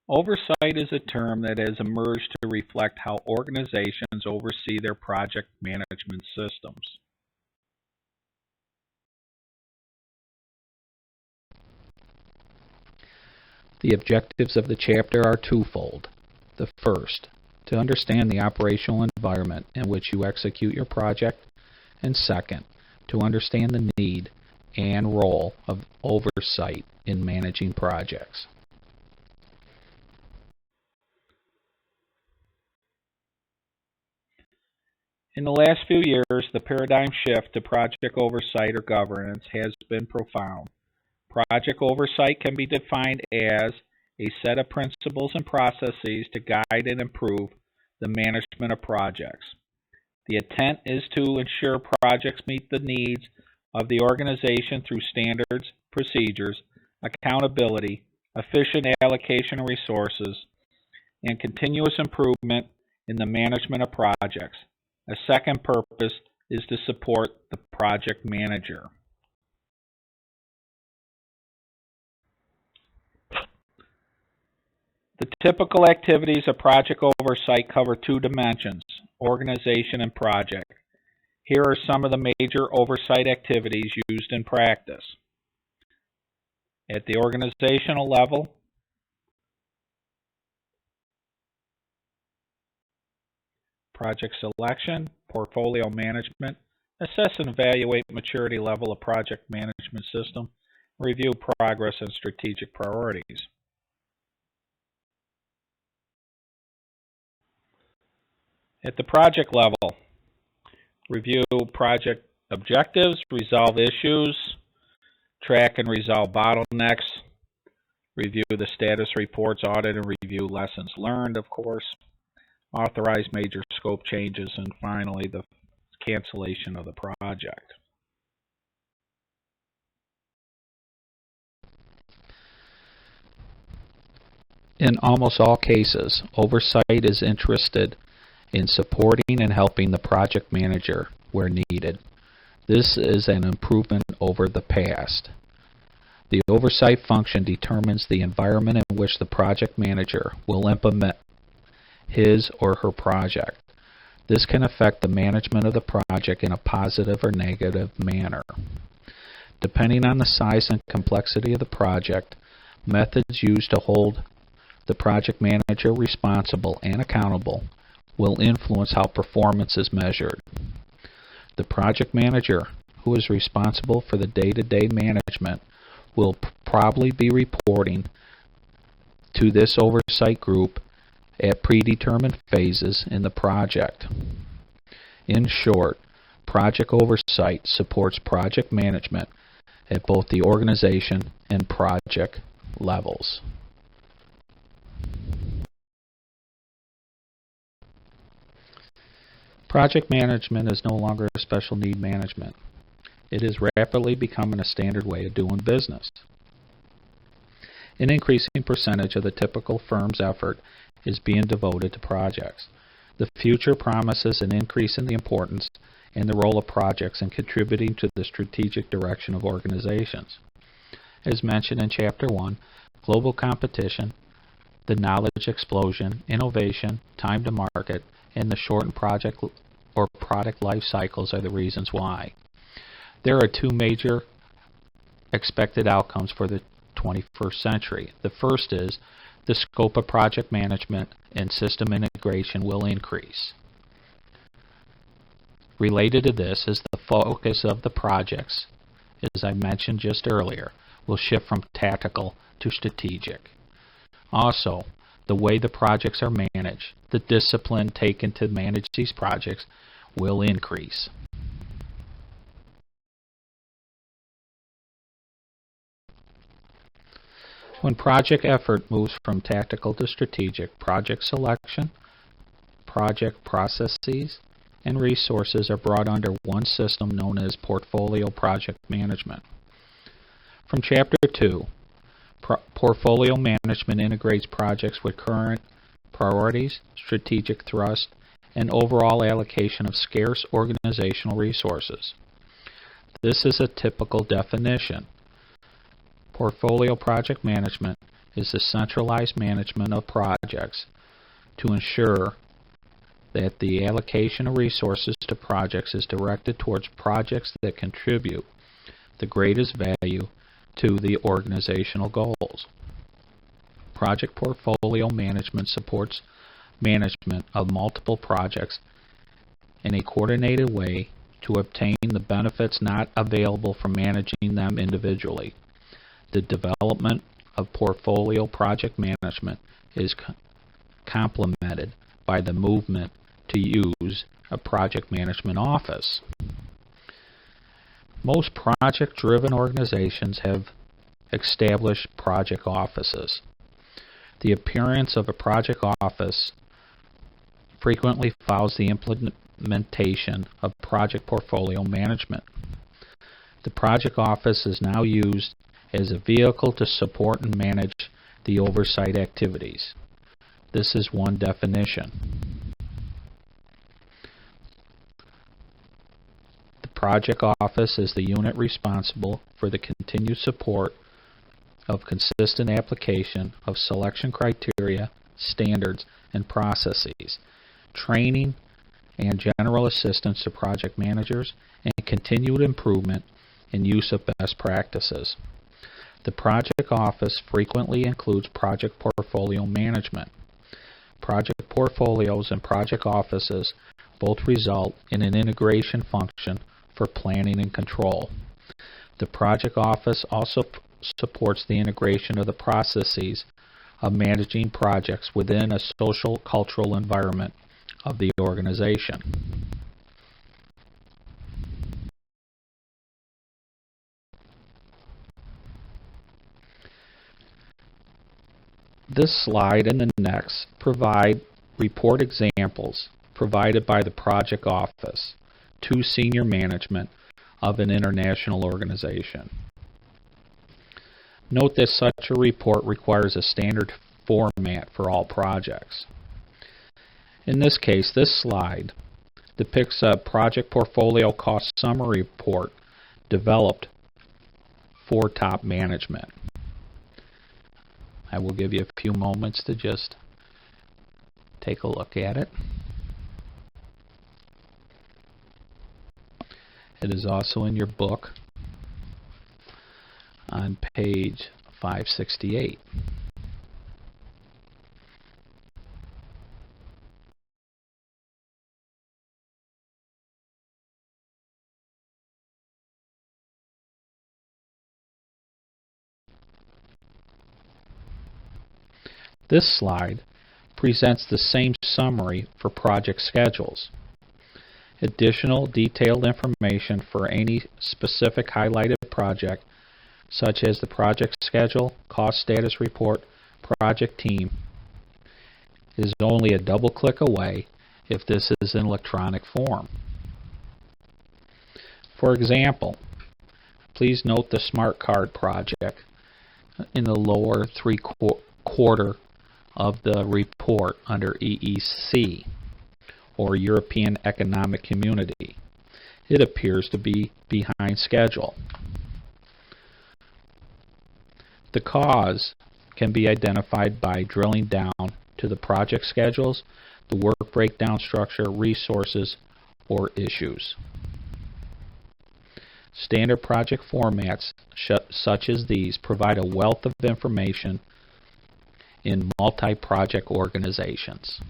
Oversight is a term that has emerged to reflect how organizations oversee their project management systems. The objectives of the chapter are twofold. The first, to understand the operational environment in which you execute your project, and second, to understand the need and role of oversight in managing projects. In the last few years, the paradigm shift to project oversight or governance has been profound. Project oversight can be defined as a set of principles and processes to guide and improve the management of projects. The intent is to ensure projects meet the needs of the organization through standards, procedures, accountability, efficient allocation of resources, and continuous improvement in the management of projects. A second purpose is to support the project manager. The typical activities of project oversight cover two dimensions, organization and project. Here are some of the major oversight activities used in practice. At the organizational level, project selection, portfolio management, assess and evaluate maturity level of project management system, review progress and strategic priorities. At the project level, review project objectives, resolve issues, track and resolve bottlenecks, review the status reports, audit and review lessons learned, of course, authorize major scope changes, and finally the cancellation of the project. In almost all cases, oversight is interested in supporting and helping the project manager where needed. This is an improvement over the past. The oversight function determines the environment in which the project manager will implement his or her project. This can affect the management of the project in a positive or negative manner. Depending on the size and complexity of the project, methods used to hold the project manager responsible and accountable will influence how performance is measured. The project manager, who is responsible for the day-to-day management, will probably be reporting to this oversight group at predetermined phases in the project. In short, project oversight supports project management at both the organization and project levels. Project management is no longer a special need management. It is rapidly becoming a standard way of doing business. An increasing percentage of the typical firm's effort is being devoted to projects. The future promises an increase in the importance and the role of projects in contributing to the strategic direction of organizations. As mentioned in Chapter 1, global competition, the knowledge explosion, innovation, time to market, and the shortened project or product life cycles are the reasons why. There are two major expected outcomes for the 21st century. The first is the scope of project management and system integration will increase. Related to this is the focus of the projects, as I mentioned just earlier, will shift from tactical to strategic. Also, the way the projects are managed, the discipline taken to manage these projects will increase. When project effort moves from tactical to strategic, project selection, project processes, and resources are brought under one system known as portfolio project management. From Chapter 2, portfolio management integrates projects with current priorities, strategic thrust, and overall allocation of scarce organizational resources. This is a typical definition. Portfolio project management is the centralized management of projects to ensure that the allocation of resources to projects is directed towards projects that contribute the greatest value to the organizational goals. Project portfolio management supports management of multiple projects in a coordinated way to obtain the benefits not available from managing them individually. The development of portfolio project management is complemented by the movement to use a project management office. Most project-driven organizations have established project offices. The appearance of a project office frequently follows the implementation of project portfolio management. The project office is now used as a vehicle to support and manage the oversight activities. This is one definition. The project office is the unit responsible for the continued support of consistent application of selection criteria, standards, and processes, training and general assistance to project managers, and continued improvement in use of best practices. The project office frequently includes project portfolio management. Project portfolios and project offices both result in an integration function for planning and control. The project office also supports the integration of the processes of managing projects within a social cultural environment of the organization. This slide and the next provide report examples provided by the project office to senior management of an international organization. Note that such a report requires a standard format for all projects. In this case, this slide depicts a project portfolio cost summary report developed for top management. I will give you a few moments to just take a look at it. It is also in your book on page 568. This slide presents the same summary for project schedules. Additional detailed information for any specific highlighted project, such as the project schedule, cost status report, project team, is only a double click away if this is in electronic form. For example, please note the Smart Card project in the lower three-quarter of the report under EEC, or European Economic Community. It appears to be behind schedule. The cause can be identified by drilling down to the project schedules, the work breakdown structure, resources, or issues. Standard project formats such as these provide a wealth of information in multi-project organizations.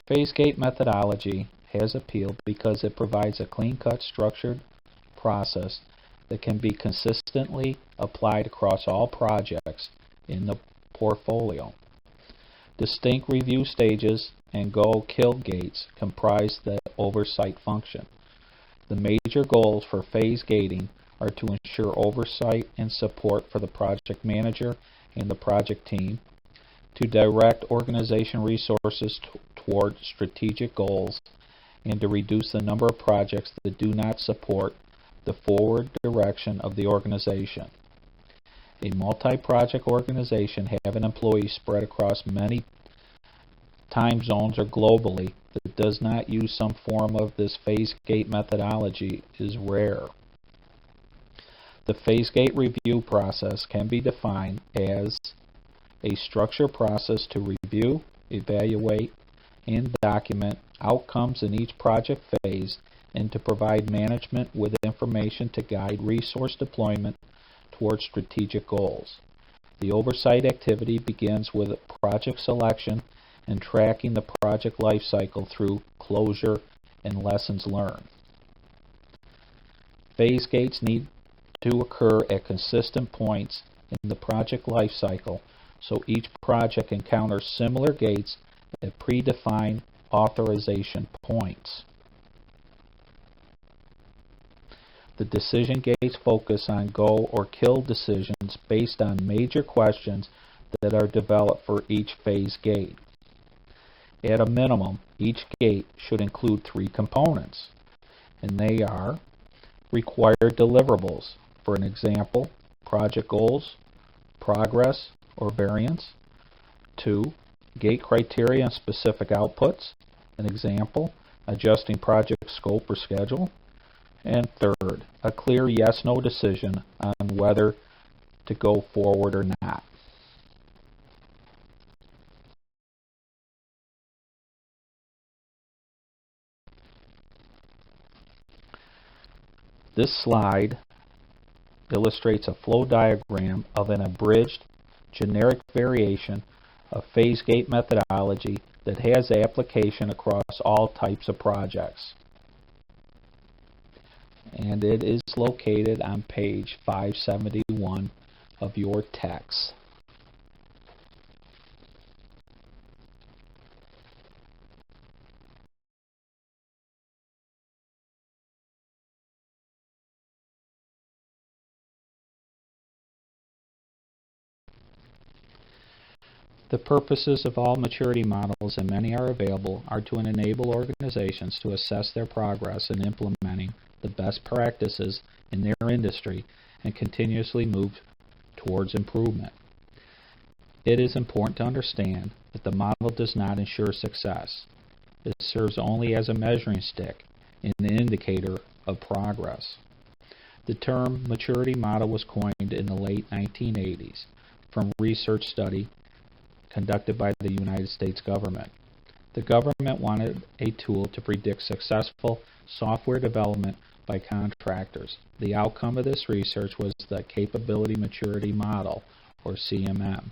Phase-gate methodology has appeal because it provides a clean-cut, structured process that can be consistently applied across all projects in the portfolio. Distinct review stages and go-kill gates comprise the oversight function. The major goals for phase gating are to ensure oversight and support for the project manager and the project team, to direct organization resources toward strategic goals, and to reduce the number of projects that do not support the forward direction of the organization. A multi-project organization having employees spread across many time zones, or globally that does not use some form of this phase gate methodology is rare. The phase gate review process can be defined as a structured process to review, evaluate, and document outcomes in each project phase and to provide management with information to guide resource deployment towards strategic goals. The oversight activity begins with project selection and tracking the project life cycle through closure and lessons learned. Phase gates need to occur at consistent points in the project life cycle, so each project encounters similar gates at predefined authorization points. The decision gates focus on go or kill decisions based on major questions that are developed for each phase gate. At a minimum, each gate should include 3 components, and they are required deliverables. For an example, project goals, progress, or variance. 2, gate criteria and specific outputs. An example, adjusting project scope or schedule. And 3rd, a clear yes-no decision on whether to go forward or not. This slide illustrates a flow diagram of an abridged generic variation of phase gate methodology that has application across all types of projects. And it is located on page 571 of your text. The purposes of all maturity models, and many are available, are to enable organizations to assess their progress in implementing the best practices in their industry and continuously move towards improvement. It is important to understand that the model does not ensure success. It serves only as a measuring stick and an indicator of progress. The term maturity model was coined in the late 1980s from research study conducted by the United States government. The government wanted a tool to predict successful software development by contractors. The outcome of this research was the Capability Maturity Model, or CMM.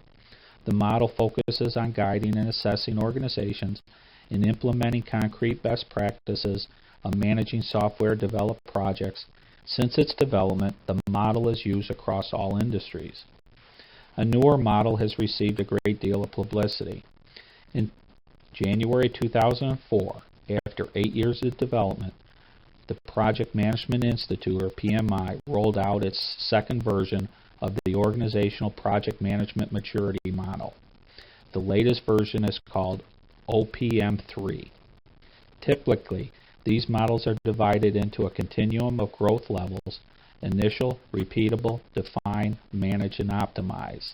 The model focuses on guiding and assessing organizations in implementing concrete best practices of managing software developed projects. Since its development, the model is used across all industries. A newer model has received a great deal of publicity. In January 2004, after 8 years of development, the Project Management Institute, or PMI, rolled out its second version of the Organizational Project Management Maturity Model. The latest version is called OPM3. Typically, these models are divided into a continuum of growth levels: initial, repeatable, define, manage, and optimize.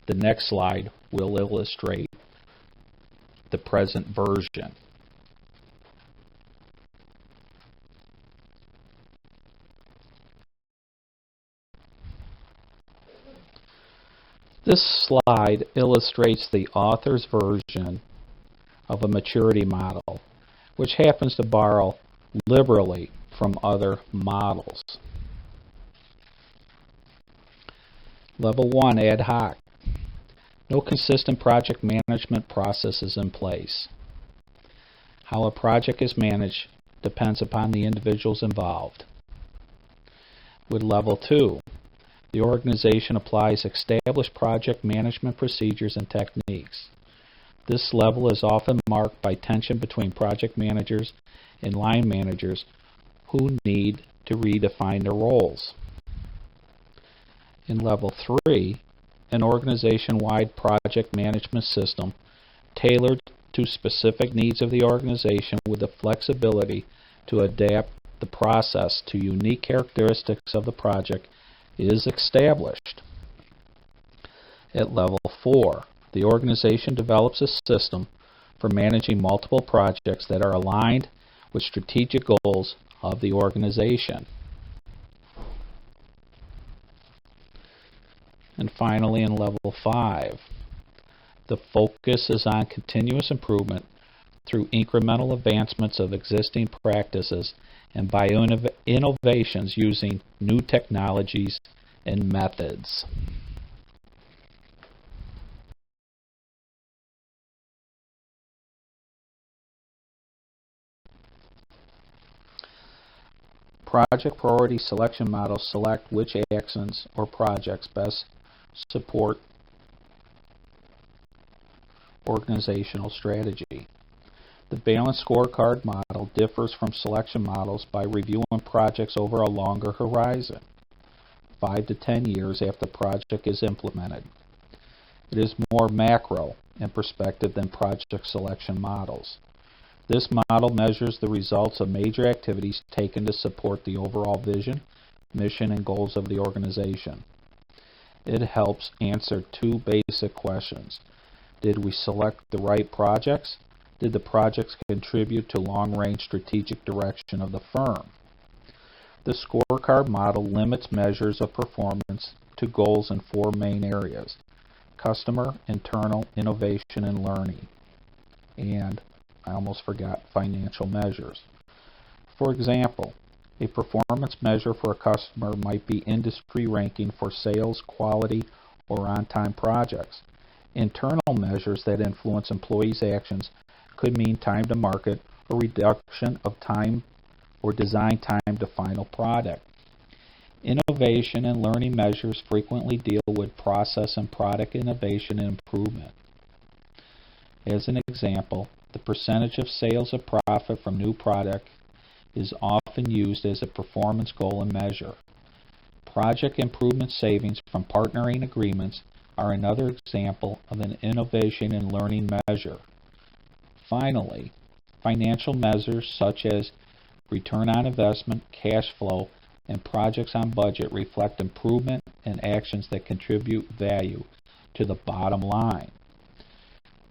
The next slide will illustrate the present version. This slide illustrates the author's version of a maturity model, which happens to borrow liberally from other models. Level 1, ad hoc. No consistent project management process is in place. How a project is managed depends upon the individuals involved. With Level 2, the organization applies established project management procedures and techniques. This level is often marked by tension between project managers and line managers who need to redefine their roles. In Level 3, an organization-wide project management system tailored to specific needs of the organization with the flexibility to adapt the process to unique characteristics of the project is established. At Level 4, the organization develops a system for managing multiple projects that are aligned with strategic goals of the organization. And finally, in level 5, the focus is on continuous improvement through incremental advancements of existing practices and by innovations using new technologies and methods. Project priority selection models select which actions or projects best support organizational strategy. The balanced scorecard model differs from selection models by reviewing projects over a longer horizon, 5 to 10 years after the project is implemented. It is more macro in perspective than project selection models. This model measures the results of major activities taken to support the overall vision, mission, and goals of the organization. It helps answer 2 basic questions. Did we select the right projects? Did the projects contribute to long-range strategic direction of the firm? The scorecard model limits measures of performance to goals in 4 main areas: customer, internal, innovation, and learning. And I almost forgot financial measures. For example, a performance measure for a customer might be industry ranking for sales, quality, or on-time projects. Internal measures that influence employees' actions could mean time to market or reduction of time or design time to final product. Innovation and learning measures frequently deal with process and product innovation and improvement. As an example, the percentage of sales of profit from new product is often used as a performance goal and measure. Project improvement savings from partnering agreements are another example of an innovation and learning measure. Finally, financial measures such as return on investment, cash flow, and projects on budget reflect improvement and actions that contribute value to the bottom line.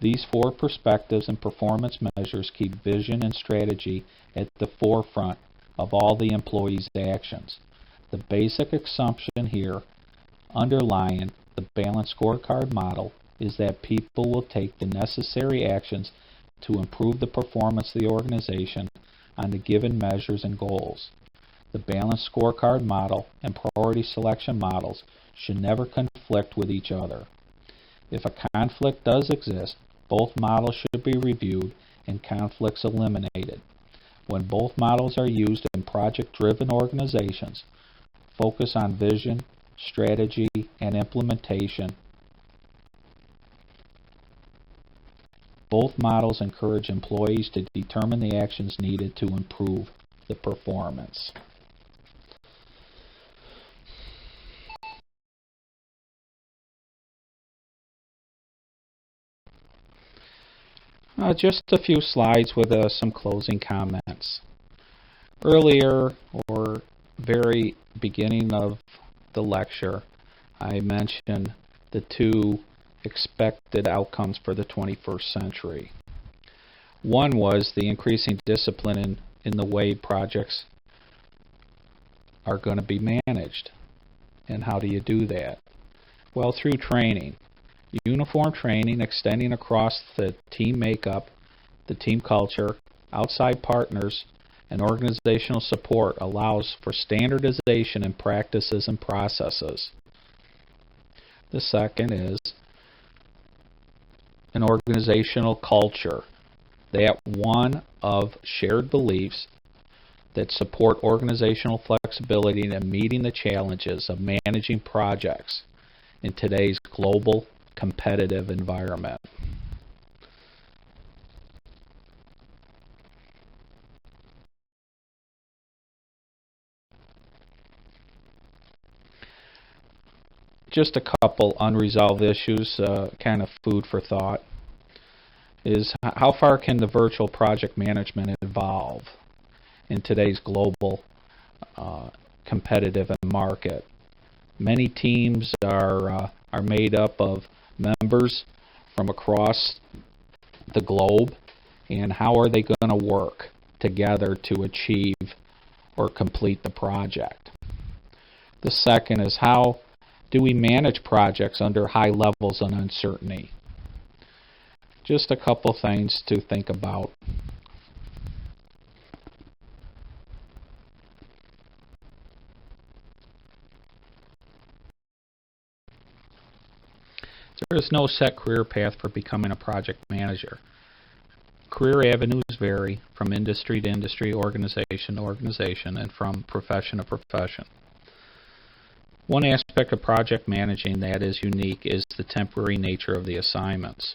These 4 perspectives and performance measures keep vision and strategy at the forefront of all the employees' actions. The basic assumption here underlying the balanced scorecard model is that people will take the necessary actions to improve the performance of the organization on the given measures and goals. The balanced scorecard model and priority selection models should never conflict with each other. If a conflict does exist, both models should be reviewed and conflicts eliminated. When both models are used in project-driven organizations, focus on vision, strategy, and implementation. Both models encourage employees to determine the actions needed to improve the performance. Just a few slides with some closing comments. Earlier, or very beginning of the lecture, I mentioned the 2 expected outcomes for the 21st century. One was the increasing discipline in the way projects are going to be managed. And how do you do that? Well, through training. Uniform training extending across the team makeup, the team culture, outside partners, and organizational support allows for standardization in practices and processes. The second is an organizational culture, that one of shared beliefs that support organizational flexibility and meeting the challenges of managing projects in today's global competitive environment. Just a couple unresolved issues, kind of food for thought, is how far can the virtual project management evolve in today's global competitive market? Many teams are made up of members from across the globe, and how are they going to work together to achieve or complete the project. The second is, how do we manage projects under high levels of uncertainty? Just a couple things to think about. There is no set career path for becoming a project manager. Career avenues vary from industry to industry, organization to organization, and from profession to profession. One aspect of project managing that is unique is the temporary nature of the assignments.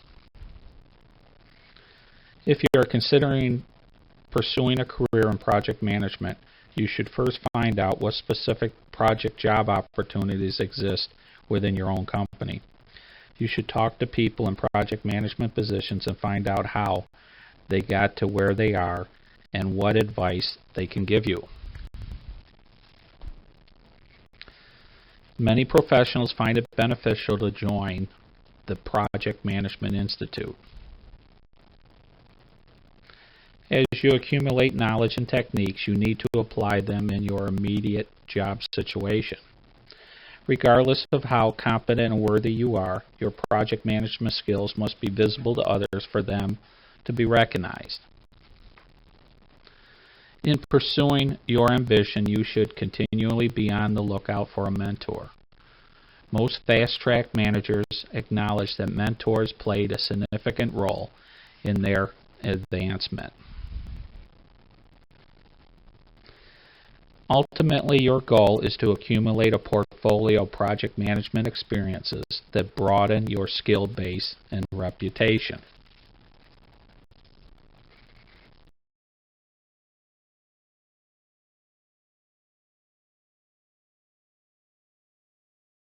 If you are considering pursuing a career in project management, you should first find out what specific project job opportunities exist within your own company. You should talk to people in project management positions and find out how they got to where they are and what advice they can give you. Many professionals find it beneficial to join the Project Management Institute. As you accumulate knowledge and techniques, you need to apply them in your immediate job situation. Regardless of how competent and worthy you are, your project management skills must be visible to others for them to be recognized. In pursuing your ambition, you should continually be on the lookout for a mentor. Most fast-track managers acknowledge that mentors played a significant role in their advancement. Ultimately, your goal is to accumulate a portfolio of project management experiences that broaden your skill base and reputation.